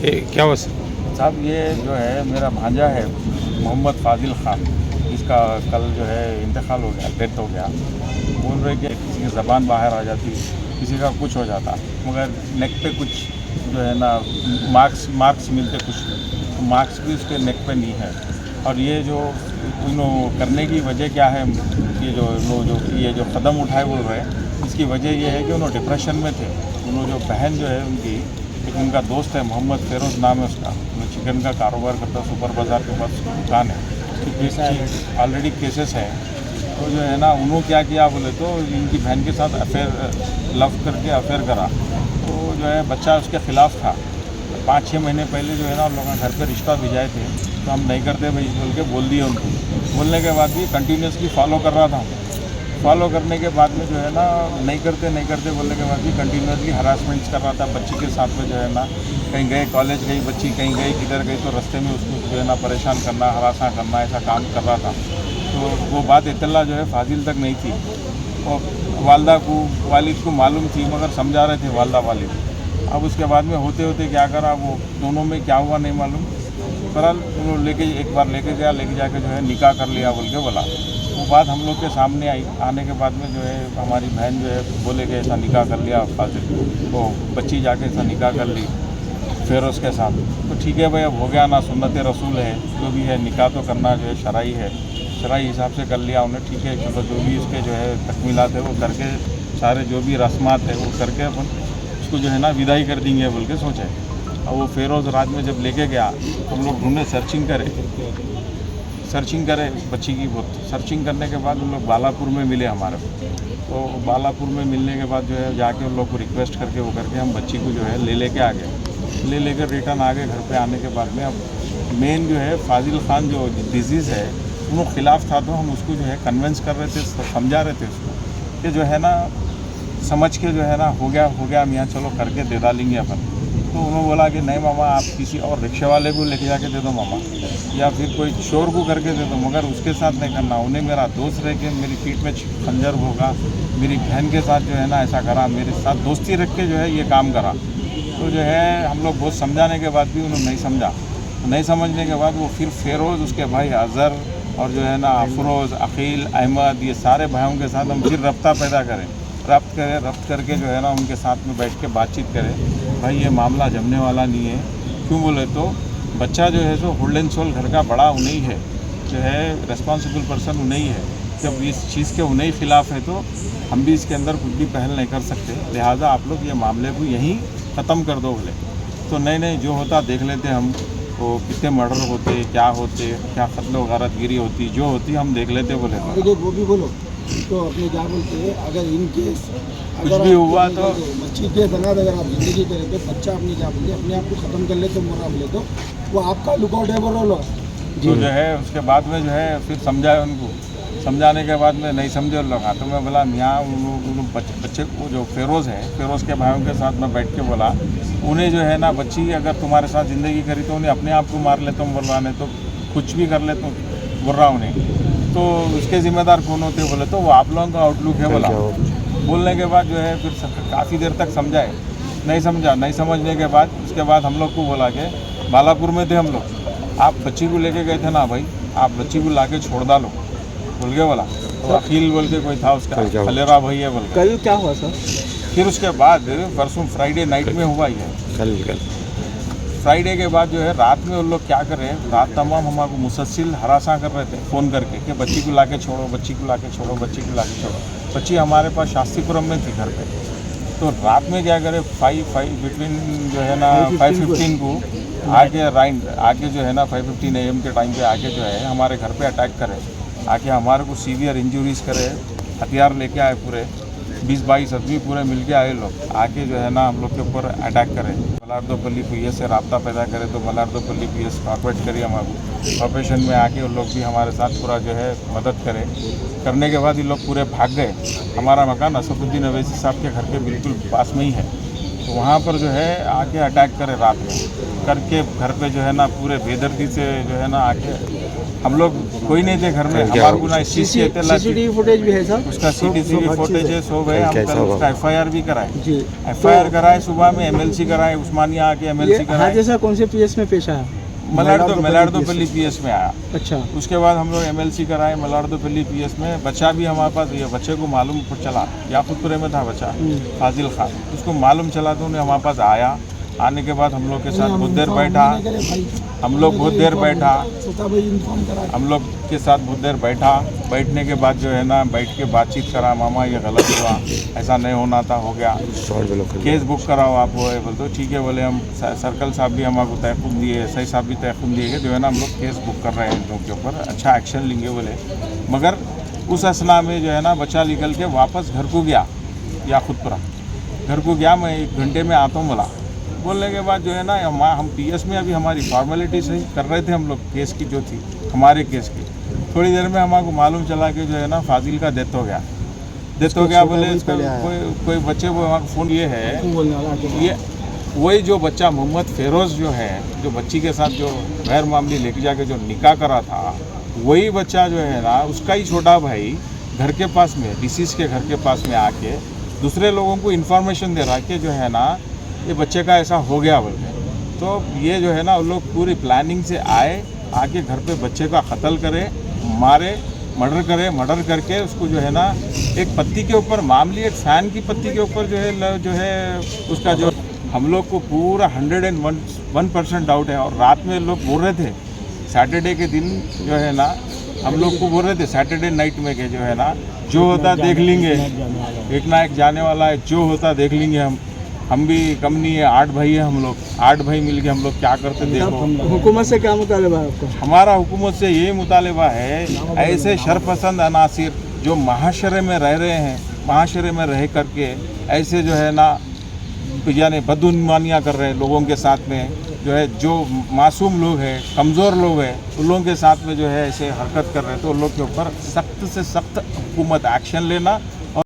क्या हुआ सर? साहब ये जो है मेरा भांजा है मोहम्मद फाजिल ख़ान, इसका कल जो है इंतकाल हो गया, डेथ हो गया। बोल रहे कि किसी की ज़बान बाहर आ जाती, किसी का कुछ हो जाता, मगर नेक पे कुछ जो है ना मार्क्स मिलते कुछ, तो मार्क्स भी उसके नेक पे नहीं है। और ये जो उन्होंने करने की वजह क्या है, ये जो कदम उठाए बोल रहे हैं, इसकी वजह ये है कि उन्होंने डिप्रेशन में थे। उन्होंने जो बहन जो है उनकी, एक उनका दोस्त है मोहम्मद फेरोज़ नाम है उसका, वो चिकन का कारोबार करता है, सुपर बाज़ार के पास दुकान है, ऑलरेडी केसेस है। तो जो है ना उन्होंने क्या किया बोले तो इनकी बहन के साथ लव करके अफेयर करा, तो जो है बच्चा उसके ख़िलाफ़ था। 5-6 महीने पहले जो है ना उन लोगों घर पे रिश्ता भिजाए थे, तो हम नहीं करते भाई बोल के बोल दिए उनको। बोलने के बाद भी कंटिन्यूसली फॉलो कर रहा था। फॉलो करने के बाद में जो है ना नहीं करते बोलने के बाद भी कंटिन्यूसली हरासमेंट्स कर रहा था बच्ची के साथ में। जो है ना कहीं गए, कॉलेज गई बच्ची, कहीं गई किधर गई, तो रास्ते में उसको जो है ना परेशान करना, हरासा करना, ऐसा काम कर रहा था। तो वो बात इत्तला जो है फाजिल तक नहीं थी, और वालिद को मालूम थी, मगर समझा रहे थे वालदा वालिद। अब उसके बाद में होते होते क्या करा, वो दोनों में क्या हुआ नहीं मालूम। बहरहाल उन्होंने एक बार लेके जाके जो है निकाह कर लिया बोल के बोला। वो बात हम लोग के सामने आई, आने के बाद में जो है हमारी बहन जो है बोले कि ऐसा निकाह कर लिया फाजिल, तो बच्ची जाके ऐसा निकाह कर ली फेरोज़ के साथ। तो ठीक है भाई, अब हो गया ना, सुन्नत रसूल है, जो भी है निकाह तो करना जो है शरई है, शरई हिसाब से कर लिया उन्हें। ठीक है चलो, जो भी उसके जो है तकमीलात है वो करके, सारे जो भी रस्मात है वो करके अपन उसको जो है ना विदाई कर देंगे बोल के सोचे। और वो फेरोज़ रात में जब लेके गया, हम लोग ढूंढे, सर्चिंग करे बच्ची की। बहुत सर्चिंग करने के बाद उन लोग बालापुर में मिले हमारे को। तो बालापुर में मिलने के बाद जो है जाके उन लोग को रिक्वेस्ट करके वो करके हम बच्ची को जो है लेके आ गए। लेकर रिटर्न आ गए घर पे। आने के बाद में अब मेन जो है फाजिल ख़ान जो डिजीज़ है उन्होंने ख़िलाफ़ था, तो हम उसको जो है कन्विंस कर रहे थे, समझा रहे थे उसको कि जो है ना समझ के जो है ना हो गया मियाँ, चलो करके दे डालेंगे अपन। तो उन्होंने बोला कि नहीं मामा, आप किसी और रिक्शे वाले को लेके जाके दे दो मामा, या फिर कोई चोर को करके दे दो, मगर उसके साथ नहीं करना। उन्हें मेरा दोस्त रह के मेरी पीठ में खंजर होगा, मेरी बहन के साथ जो है ना ऐसा करा, मेरे साथ दोस्ती रख के जो है ये काम करा। तो जो है हम लोग बहुत समझाने के बाद भी उन्होंने नहीं समझा। नहीं समझने के बाद वो फिर फेरोज़, उसके भाई अज़हर और जो है ना अफरोज़, अकील, अहमद, ये सारे भाइयों के साथ हम फिर रब्ता पैदा करें, रब्त करके जो है ना उनके साथ में बैठ के बातचीत करें। भाई ये मामला जमने वाला नहीं है। क्यों बोले तो बच्चा जो है सो होल्ड एंड सोल घर का बड़ा उन्हीं है, जो है रिस्पॉन्सिबल पर्सन उन्हीं है। जब इस चीज़ के उन्हीं ख़िलाफ़ है तो हम भी इसके अंदर कुछ भी पहल नहीं कर सकते। लिहाजा आप लोग ये मामले को यहीं ख़त्म कर दो बोले। तो नहीं जो होता देख लेते हम, तो कितने मर्डर होते, क्या होते, क्या कत्ल गारतगिरी होती, जो होती हम देख लेते बोले। वो भी बोलो तो अपने क्या बोलते हैं, अगर इन केस कुछ भी हुआ तो बच्ची के बना, अगर आप जिंदगी करें तो बच्चा अपनी क्या बोलते अपने आप को ख़त्म कर ले तो मोरा बोले तो वो आपका लुकआउट है बोलो लो। तो जो है उसके बाद में जो है फिर समझाए उनको। समझाने के बाद में नहीं समझे उन लोग। तो मैं बोला मियाँ, बच्चे को जो फेरोज़ है, फेरोज़ के भाइयों के साथ मैं बैठ के बोला, उन्हें जो है ना बच्ची अगर तुम्हारे साथ ज़िंदगी करी तो उन्हें अपने आप को मार लेता हूँ बोल रहा, नहीं तो कुछ भी कर लेता हूँ बोल रहा उन्हें। तो उसके ज़िम्मेदार कौन होते बोले तो वो आप लोगों का आउटलुक है बोला। बोलने के बाद जो है फिर काफ़ी देर तक समझाए, नहीं समझा। नहीं समझने के बाद उसके बाद हम लोग को बोला कि बालापुर में थे हम लोग, आप बच्ची को लेके गए थे ना भाई, आप बच्ची को ला के छोड़ डालो बोल के बोला। तो अखिल बोल के कोई था उसका, खलेरा भाई है बोल। कल क्या हुआ सर? फिर उसके बाद परसों फ्राइडे नाइट में हुआ ही है। कल फ्राइडे के बाद जो है रात में उन लोग क्या कर रहे हैं, रात तमाम हमारे मुसलसिल हरासा कर रहे थे फ़ोन करके कि बच्ची को ला के छोड़ो, बच्ची को ला के छोड़ो, बच्ची को ला के छोड़ो। बच्ची हमारे पास शास्त्रीपुरम में थी घर पे। तो रात में क्या करे, 5 बिटवीन जो है ना 5:15 को आके जो है ना 5:15 AM के टाइम पे आके जो है हमारे घर पे अटैक करे, आके हमारे को सीवियर इंजरीज करे, हथियार लेके आए पूरे 20-22 आदमी पूरे मिल के आए लोग, आके जो है ना हम लोग के ऊपर अटैक करें। मलारदोपल्ली PS से रब्ता पैदा करे तो मलारदोपल्ली PS कॉर्पोरेट करिए हमारे ऑपरेशन में आके उन लोग भी हमारे साथ पूरा जो है मदद करें। करने के बाद ये लोग पूरे भाग गए। हमारा मकान असफुद्दीन अवैसी साहब के घर के बिल्कुल पास में ही है। तो वहाँ पर जो है आके अटैक करे रात में करके घर पे जो है ना पूरे बेदर्दी से जो है ना आके हम लोग कोई नहीं थे घर में, हमारे को ना इस चीज़ की इत्तला थी। सीसीटीवी फुटेज भी है सर? उसका सीसीटीवी फुटेज है, सो गए हम कल उसका एफआईआर भी कराए। जी। एफआईआर कराए, सुबह में एमएलसी कराए, उस्मानिया आके एमएलसी ये कराए। हादसा कौन से पीएस में पेश आया? मलारदोपल्ली पीएस में आया। अच्छा। उसके बाद हम लोग एमएलसी कराए मलारदोपल्ली पीएस में। बच्चा भी हमारे पास, ये बच्चे को मालूम चला, याकूतपुरे में था बच्चा फाजिल खान, उसको मालूम चला तो उन्हें हमारे पास आया। आने के बाद हम लोग के साथ बहुत देर बैठा, हम लोग बहुत देर बैठा, हम लोग के साथ बहुत देर बैठा। बैठने के बाद जो है ना बैठ के बातचीत करा, मामा ये गलत हुआ, ऐसा नहीं होना था, हो गया, केस बुक कराओ आप। वो बोल तो ठीक है, बोले हम सर्कल साहब भी हमारे तयक़ुन दिए, सही साहब भी तयक़ुन दिए कि जो है ना हम लोग केस बुक कर रहे हैं इन लोगों के ऊपर, अच्छा एक्शन लेंगे बोले। मगर उस असना में जो है ना बच्चा निकल के वापस घर को गया, याकूतपुरा घर को गया। मैं 1 घंटे में आता हूँ बोला। बोलने के बाद जो है ना हम पीएस में अभी हमारी फॉर्मेलिटी सही कर रहे थे हम लोग, केस की जो थी हमारे केस की। थोड़ी देर में हमारे को मालूम चला कि जो है ना फाजिल का डेथ हो गया। डेथ हो गया बोले कोई बच्चे वो हमारे फ़ोन ये है, ये वही जो बच्चा मोहम्मद फेरोज़ जो है, जो बच्ची के साथ जो गैर मामली लेके जाके जो निकाह करा था, वही बच्चा जो है ना उसका ही छोटा भाई घर के पास में, डिसीज़ के घर के पास में आके दूसरे लोगों को इन्फॉर्मेशन दे रहा कि जो है ना ये बच्चे का ऐसा हो गया बोल के। तो ये जो है ना वो लोग पूरी प्लानिंग से आके घर पे बच्चे का कत्ल करे, मारे, मर्डर करके उसको जो है ना एक पत्ती के ऊपर मामली, एक फ़ैन की पत्ती के ऊपर जो है उसका जो हम लोग को पूरा 101% डाउट है। और रात में लोग बोल रहे थे सैटरडे के दिन जो है ना हम लोग को बोल रहे थे सैटरडे नाइट में के जो है ना जो होता देख लेंगे, एक ना एक जाने वाला है, जो होता देख लेंगे। हम भी कम नहीं है, 8 भाई है हम लोग, 8 भाई मिल के हम लोग क्या करते देखो। हुकूमत से क्या मुतालबा है आपको? हमारा हुकूमत से ये मुतालबा है, ऐसे शरपसंद अनासिर जो महाशरे में रह रहे हैं, महाशरे में रह करके ऐसे जो है ना यानी बदगुमानियाँ कर रहे हैं लोगों के साथ में, जो है जो मासूम लोग हैं, कमज़ोर लोग हैं, उन लोगों के साथ में जो है ऐसे हरकत कर रहे हैं, तो उन लोग के ऊपर सख्त से सख्त हुकूमत एक्शन लेना